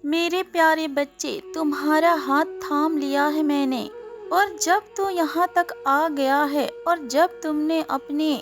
मेरे प्यारे बच्चे, तुम्हारा हाथ थाम लिया है मैंने। और जब तू यहाँ तक आ गया है और जब तुमने अपने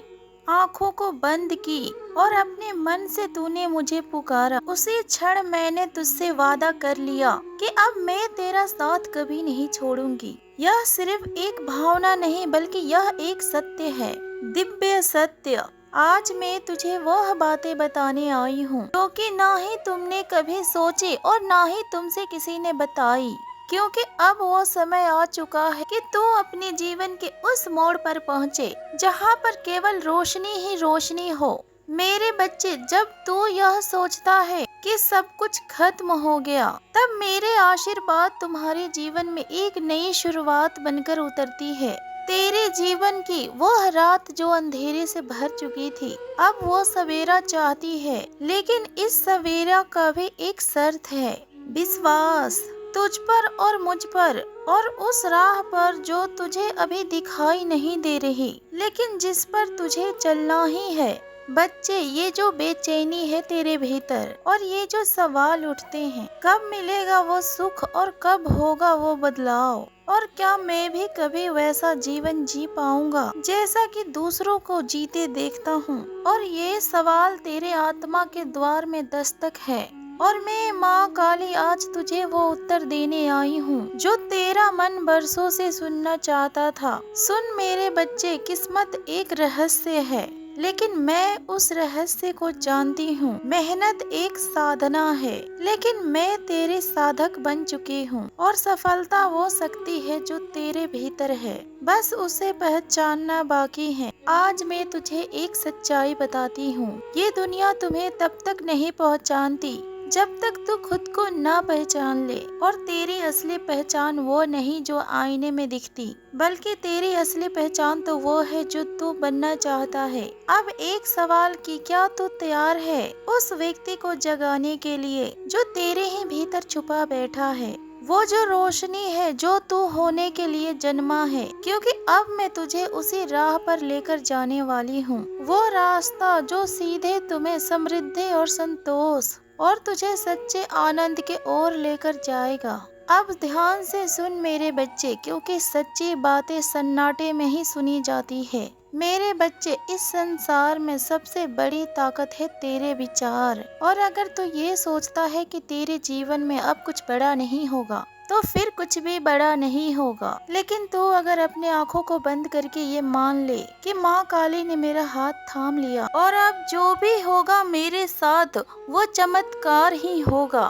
आँखों को बंद की और अपने मन से तूने मुझे पुकारा, उसी क्षण मैंने तुझसे वादा कर लिया कि अब मैं तेरा साथ कभी नहीं छोड़ूंगी। यह सिर्फ एक भावना नहीं बल्कि यह एक सत्य है, दिव्य सत्य। आज मैं तुझे वह बातें बताने आई हूँ जो कि ना ही तुमने कभी सोची और ना ही तुमसे किसी ने बताई, क्योंकि अब वो समय आ चुका है कि तू अपने जीवन के उस मोड़ पर पहुँचे जहाँ पर केवल रोशनी ही रोशनी हो। मेरे बच्चे, जब तू यह सोचता है कि सब कुछ खत्म हो गया, तब मेरे आशीर्वाद तुम्हारे जीवन में एक नई शुरुआत बनकर उतरती है। तेरे जीवन की वह रात जो अंधेरे से भर चुकी थी, अब वो सवेरा चाहती है, लेकिन इस सवेरा का भी एक शर्त है, विश्वास तुझ पर और मुझ पर और उस राह पर जो तुझे अभी दिखाई नहीं दे रही, लेकिन जिस पर तुझे चलना ही है। बच्चे, ये जो बेचैनी है तेरे भीतर और ये जो सवाल उठते हैं, कब मिलेगा वो सुख और कब होगा वो बदलाव, और क्या मैं भी कभी वैसा जीवन जी पाऊंगा जैसा कि दूसरों को जीते देखता हूँ। और ये सवाल तेरे आत्मा के द्वार में दस्तक है और मैं माँ काली आज तुझे वो उत्तर देने आई हूँ जो तेरा मन बरसों से सुनना चाहता था। सुन मेरे बच्चे, किस्मत एक रहस्य है, लेकिन मैं उस रहस्य को जानती हूँ। मेहनत एक साधना है, लेकिन मैं तेरे साधक बन चुकी हूँ और सफलता वो शक्ति है जो तेरे भीतर है, बस उसे पहचानना बाकी है। आज मैं तुझे एक सच्चाई बताती हूँ, ये दुनिया तुम्हें तब तक नहीं पहचानती जब तक तू खुद को ना पहचान ले। और तेरी असली पहचान वो नहीं जो आईने में दिखती, बल्कि तेरी असली पहचान तो वो है जो तू बनना चाहता है। अब एक सवाल कि क्या तू तैयार है उस व्यक्ति को जगाने के लिए जो तेरे ही भीतर छुपा बैठा है, वो जो रोशनी है जो तू होने के लिए जन्मा है। क्योंकि अब मैं तुझे उसी राह पर लेकर जाने वाली हूँ, वो रास्ता जो सीधे तुम्हें समृद्धि और संतोष और तुझे सच्चे आनंद के ओर लेकर जाएगा। अब ध्यान से सुन मेरे बच्चे, क्योंकि सच्ची बातें सन्नाटे में ही सुनी जाती है। मेरे बच्चे, इस संसार में सबसे बड़ी ताकत है तेरे विचार। और अगर तू ये सोचता है कि तेरे जीवन में अब कुछ बड़ा नहीं होगा, तो फिर कुछ भी बड़ा नहीं होगा। लेकिन तू अगर अपने आँखों को बंद करके ये मान ले कि माँ काली ने मेरा हाथ थाम लिया और अब जो भी होगा मेरे साथ वो चमत्कार ही होगा,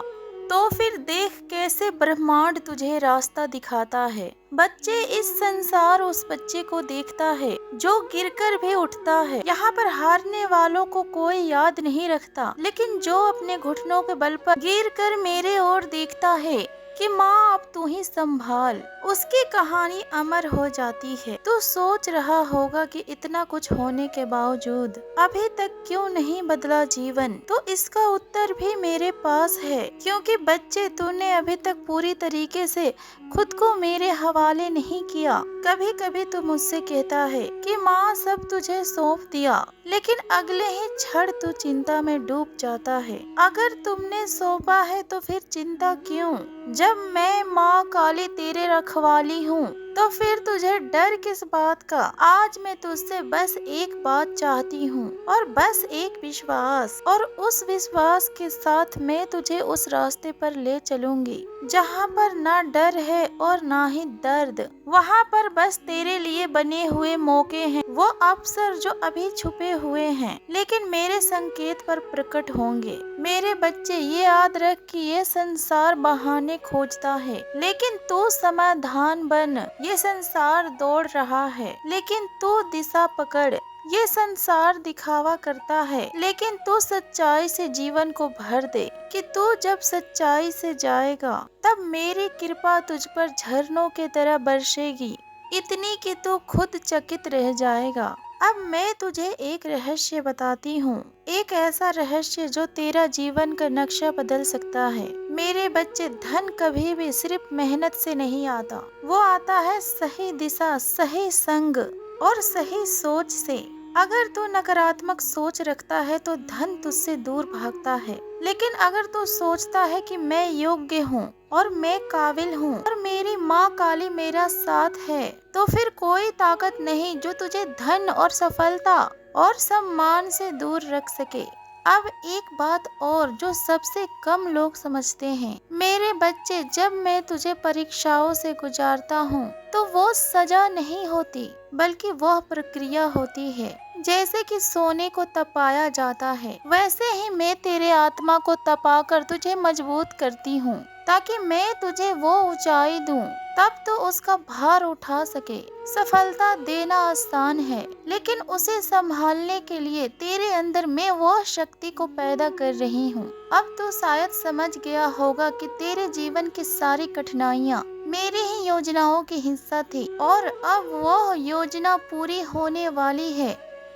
तो फिर देख कैसे ब्रह्मांड तुझे रास्ता दिखाता है। बच्चे, इस संसार उस बच्चे को देखता है जो गिरकर भी उठता है। यहाँ पर हारने वालों को कोई याद नहीं रखता, लेकिन जो अपने घुटनों के बल पर गिरकर मेरे ओर देखता है कि माँ अब तू ही संभाल, उसकी कहानी अमर हो जाती है। तू सोच रहा होगा कि इतना कुछ होने के बावजूद अभी तक क्यों नहीं बदला जीवन, तो इसका उत्तर भी मेरे पास है। क्योंकि बच्चे, तूने अभी तक पूरी तरीके से खुद को मेरे हवाले नहीं किया। कभी कभी तू मुझसे कहता है कि माँ सब तुझे सौंप दिया, लेकिन अगले ही क्षण तू चिंता में डूब जाता है। अगर तुमने सौंपा है तो फिर चिंता क्यों? जब मैं माँ काली तेरे रखवाली हूँ, तो फिर तुझे डर किस बात का? आज मैं तुझसे बस एक बात चाहती हूँ और बस एक विश्वास, और उस विश्वास के साथ मैं तुझे उस रास्ते पर ले चलूंगी जहाँ पर ना डर है और ना ही दर्द। वहाँ पर बस तेरे लिए बने हुए मौके हैं, वो अवसर जो अभी छुपे हुए हैं लेकिन मेरे संकेत पर प्रकट होंगे। मेरे बच्चे, ये याद रख कि ये संसार बहाने खोजता है, लेकिन तू समाधान बन। ये संसार दौड़ रहा है, लेकिन तू दिशा पकड़। ये संसार दिखावा करता है, लेकिन तू सच्चाई से जीवन को भर दे कि तू जब सच्चाई से जाएगा तब मेरी कृपा तुझ पर झरनों की तरह बरसेगी, इतनी कि तू खुद चकित रह जाएगा। अब मैं तुझे एक रहस्य बताती हूँ, एक ऐसा रहस्य जो तेरा जीवन का नक्शा बदल सकता है। मेरे बच्चे, धन कभी भी सिर्फ मेहनत से नहीं आता, वो आता है सही दिशा, सही संग और सही सोच से। अगर तू नकारात्मक सोच रखता है तो धन तुझसे दूर भागता है, लेकिन अगर तू सोचता है कि मैं योग्य हूँ और मैं काबिल हूँ और मेरी माँ काली मेरा साथ है, तो फिर कोई ताकत नहीं जो तुझे धन और सफलता और सम्मान से दूर रख सके। अब एक बात और जो सबसे कम लोग समझते हैं, मेरे बच्चे, जब मैं तुझे परीक्षाओं से गुजारता हूँ तो वो सजा नहीं होती, बल्कि वह प्रक्रिया होती है। जैसे कि सोने को तपाया जाता है, वैसे ही मैं तेरे आत्मा को तपाकर तुझे मजबूत करती हूँ, ताकि मैं तुझे वो ऊंचाई दूं तब तो उसका भार उठा सके। सफलता देना आसान है, लेकिन उसे संभालने के लिए तेरे अंदर मैं वो शक्ति को पैदा कर रही हूँ। अब तो शायद समझ गया होगा कि तेरे जीवन की सारी कठिनाइयाँ मेरी ही योजनाओं की हिस्सा थी, और अब वह योजना पूरी होने वाली है।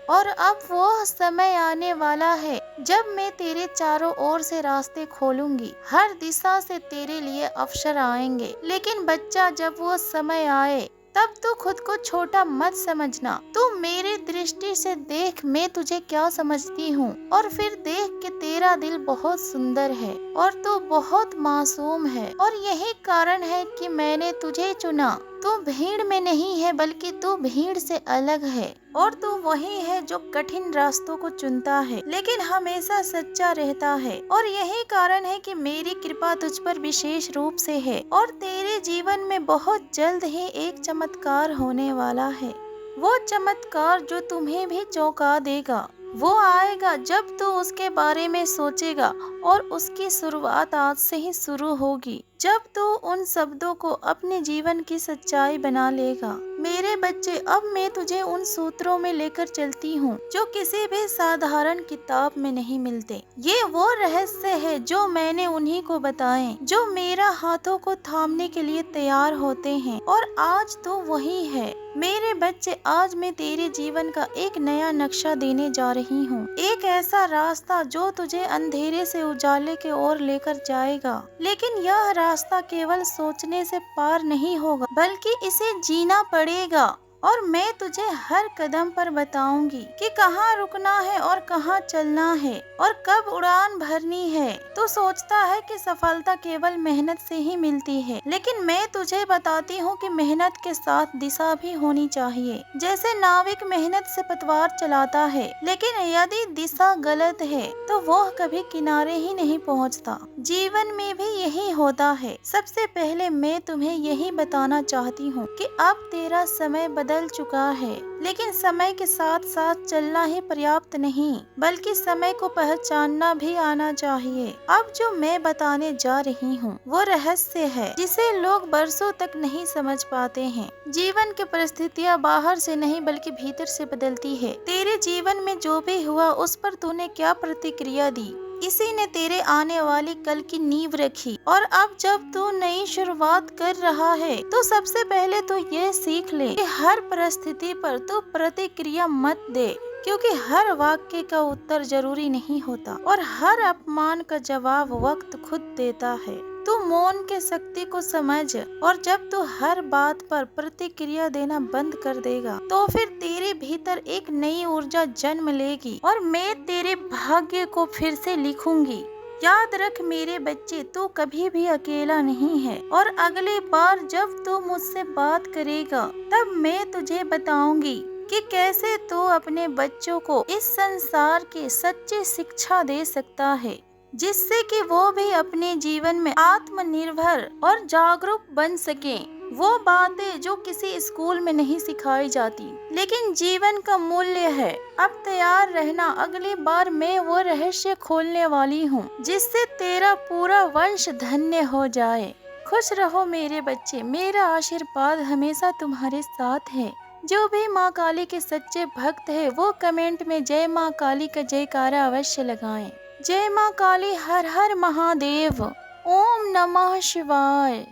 और अब वो समय आने वाला है जब मैं तेरे चारों ओर से रास्ते खोलूंगी, हर दिशा से तेरे लिए अवसर आएंगे। लेकिन बच्चा, जब वो समय आए तब तू खुद को छोटा मत समझना। तू मेरी दृष्टि से देख मैं तुझे क्या समझती हूँ, और फिर देख कि तेरा दिल बहुत सुंदर है और तू बहुत मासूम है, और यही कारण है कि मैंने तुझे चुना। तू भीड़ में नहीं है, बल्कि तू भीड़ से अलग है, और तू वही है जो कठिन रास्तों को चुनता है लेकिन हमेशा सच्चा रहता है। और यही कारण है कि मेरी कृपा तुझ पर विशेष रूप से है, और तेरे जीवन में बहुत जल्द ही एक चमत्कार होने वाला है। वो चमत्कार जो तुम्हें भी चौंका देगा। वो आएगा जब तू उसके बारे में सोचेगा, और उसकी शुरुआत आज से ही शुरू होगी, जब तू उन शब्दों को अपने जीवन की सच्चाई बना लेगा। मेरे बच्चे, अब मैं तुझे उन सूत्रों में लेकर चलती हूँ जो किसी भी साधारण किताब में नहीं मिलते। ये वो रहस्य है जो मैंने उन्हीं को बताए जो मेरा हाथों को थामने के लिए तैयार होते हैं, और आज तो वही है। मेरे बच्चे, आज मैं तेरे जीवन का एक नया नक्शा देने जा रही हूँ, एक ऐसा रास्ता जो तुझे अंधेरे से उजाले की ओर लेकर जाएगा। लेकिन यह रास्ता केवल सोचने से पार नहीं होगा, बल्कि इसे जीना पड़ेगा। और मैं तुझे हर कदम पर बताऊंगी कि कहाँ रुकना है और कहाँ चलना है और कब उड़ान भरनी है। तू सोचता है कि सफलता केवल मेहनत से ही मिलती है, लेकिन मैं तुझे बताती हूँ कि मेहनत के साथ दिशा भी होनी चाहिए। जैसे नाविक मेहनत से पतवार चलाता है, लेकिन यदि दिशा गलत है तो वह कभी किनारे ही नहीं पहुँचता। जीवन में भी यही होता है। सबसे पहले मैं तुम्हें यही बताना चाहती हूँ कि अब तेरा समय बदल चुका है, लेकिन समय के साथ साथ चलना ही पर्याप्त नहीं, बल्कि समय को पहचानना भी आना चाहिए। अब जो मैं बताने जा रही हूँ वो रहस्य है जिसे लोग बरसों तक नहीं समझ पाते हैं। जीवन की परिस्थितियाँ बाहर से नहीं बल्कि भीतर से बदलती है। तेरे जीवन में जो भी हुआ उस पर तूने क्या प्रतिक्रिया दी, इसी ने तेरे आने वाली कल की नींव रखी। और अब जब तू नई शुरुआत कर रहा है तो सबसे पहले तो ये सीख ले कि हर परिस्थिति पर तू प्रतिक्रिया मत दे, क्योंकि हर वाक्य का उत्तर जरूरी नहीं होता और हर अपमान का जवाब वक्त खुद देता है। तू मौन के शक्ति को समझ, और जब तू हर बात पर प्रतिक्रिया देना बंद कर देगा तो फिर तेरे भीतर एक नई ऊर्जा जन्म लेगी, और मैं तेरे भाग्य को फिर से लिखूंगी। याद रख मेरे बच्चे, तू कभी भी अकेला नहीं है, और अगली बार जब तू मुझसे बात करेगा तब मैं तुझे बताऊंगी कि कैसे तू अपने बच्चों को इस संसार की सच्ची शिक्षा दे सकता है, जिससे कि वो भी अपने जीवन में आत्मनिर्भर और जागरूक बन सके। वो बातें जो किसी स्कूल में नहीं सिखाई जाती, लेकिन जीवन का मूल्य है। अब तैयार रहना, अगली बार मैं वो रहस्य खोलने वाली हूँ जिससे तेरा पूरा वंश धन्य हो जाए। खुश रहो मेरे बच्चे, मेरा आशीर्वाद हमेशा तुम्हारे साथ है। जो भी माँ काली के सच्चे भक्त है वो कमेंट में जय माँ काली का जयकारा अवश्य लगाएं। जय माँ काली, हर हर महादेव, ओम नमः शिवाय।